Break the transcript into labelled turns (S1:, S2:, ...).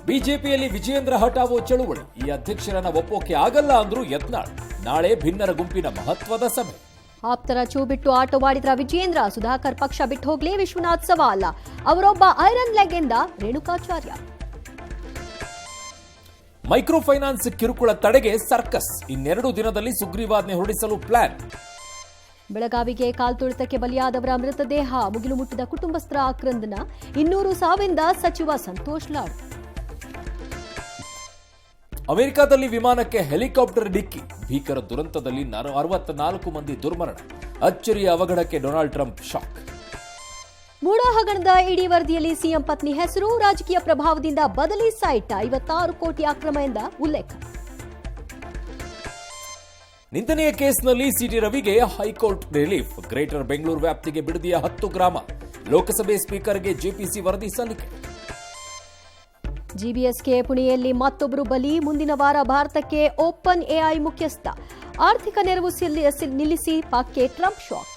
S1: ಬಿಜೆಪಿಯಲ್ಲಿ ವಿಜಯೇಂದ್ರ ಹಠಾವೋ ಚಳುವಳಿ. ಈ ಅಧ್ಯಕ್ಷರನ್ನ ಒಪ್ಪೋಕೆ ಆಗಲ್ಲ ಅಂದ್ರು ಯತ್ನಾಳ್. ನಾಳೆ ಭಿನ್ನರ ಗುಂಪಿನ ಮಹತ್ವದ ಸಭೆ.
S2: ಆಪ್ತರ ಚೂ ಬಿಟ್ಟು ಆಟವಾಡಿದ್ರ ವಿಜಯೇಂದ್ರ. ಸುಧಾಕರ್ ಪಕ್ಷ ಬಿಟ್ಟು ಹೋಗ್ಲೇ ವಿಶ್ವನಾಥ್ ಸವಾಲ. ಅವರೊಬ್ಬ ಐರನ್ ಲೆಗ್ ಎಂದ ರೇಣುಕಾಚಾರ್ಯ.
S1: ಮೈಕ್ರೋ ಫೈನಾನ್ಸ್ ಕಿರುಕುಳ ತಡೆಗೆ ಸರ್ಕಸ್. ಇನ್ನೆರಡು ದಿನದಲ್ಲಿ ಸುಗ್ರೀವಾಜ್ಞೆ ಹೊರಡಿಸಲು ಪ್ಲಾನ್.
S2: ಬೆಳಗಾವಿಗೆ ಕಾಲ್ತುಳಿತಕ್ಕೆ ಬಲಿಯಾದವರ ಮೃತದೇಹ ಮುಗಿಲು ಮುಟ್ಟಿದ ಕುಟುಂಬಸ್ಥರ ಆಕ್ರಂದನ. 200 ಸಾವಿಂದ ಸಚಿವ ಸಂತೋಷ್ ಲಾಡ್.
S1: ಅಮೆರಿಕದಲ್ಲಿ ವಿಮಾನಕ್ಕೆ ಹೆಲಿಕಾಪ್ಟರ್ ಡಿಕ್ಕಿ. ಭೀಕರ ದುರಂತದಲ್ಲಿ 64 ಮಂದಿ ದುರ್ಮರಣ. ಅಚ್ಚರಿಯ ಅವಘಡಕ್ಕೆ ಡೊನಾಲ್ಡ್ ಟ್ರಂಪ್ ಶಾಕ್.
S2: ಮೂಡಾ ಹಗರಣದ ಇಡಿ ವರದಿಯಲ್ಲಿ ಸಿಎಂ ಪತ್ನಿ ಹೆಸರು. ರಾಜಕೀಯ ಪ್ರಭಾವದಿಂದ ಬದಲಿ ಸೈಟ್. 56 ಕೋಟಿ ಅಕ್ರಮ ಎಂದ ಉಲ್ಲೇಖ.
S1: ನಿಂದನೆಯ ಕೇಸ್ನಲ್ಲಿ ಸಿಟಿ ರವಿಗೆ ಹೈಕೋರ್ಟ್ ರಿಲೀಫ್. ಗ್ರೇಟರ್ ಬೆಂಗಳೂರು ವ್ಯಾಪ್ತಿಗೆ ಬಿಡದಿಯ 10 ಗ್ರಾಮ. ಲೋಕಸಭೆ ಸ್ಪೀಕರ್ಗೆ ಜೆಪಿಸಿ ವರದಿ ಸಲ್ಲಿಕೆ.
S2: ಜಿಬಿಎಸ್ಕೆ ಪುಣೆಯಲ್ಲಿ ಮತ್ತೊಬ್ಬರು ಬಲಿ. ಮುಂದಿನ ವಾರ ಭಾರತಕ್ಕೆ ಓಪನ್ ಎಐ ಮುಖ್ಯಸ್ಥ. ಆರ್ಥಿಕ ನೆರವು ನಿಲ್ಲಿಸಿ ಪಾಕ್ಗೆ ಟ್ರಂಪ್ ಶಾಕ್.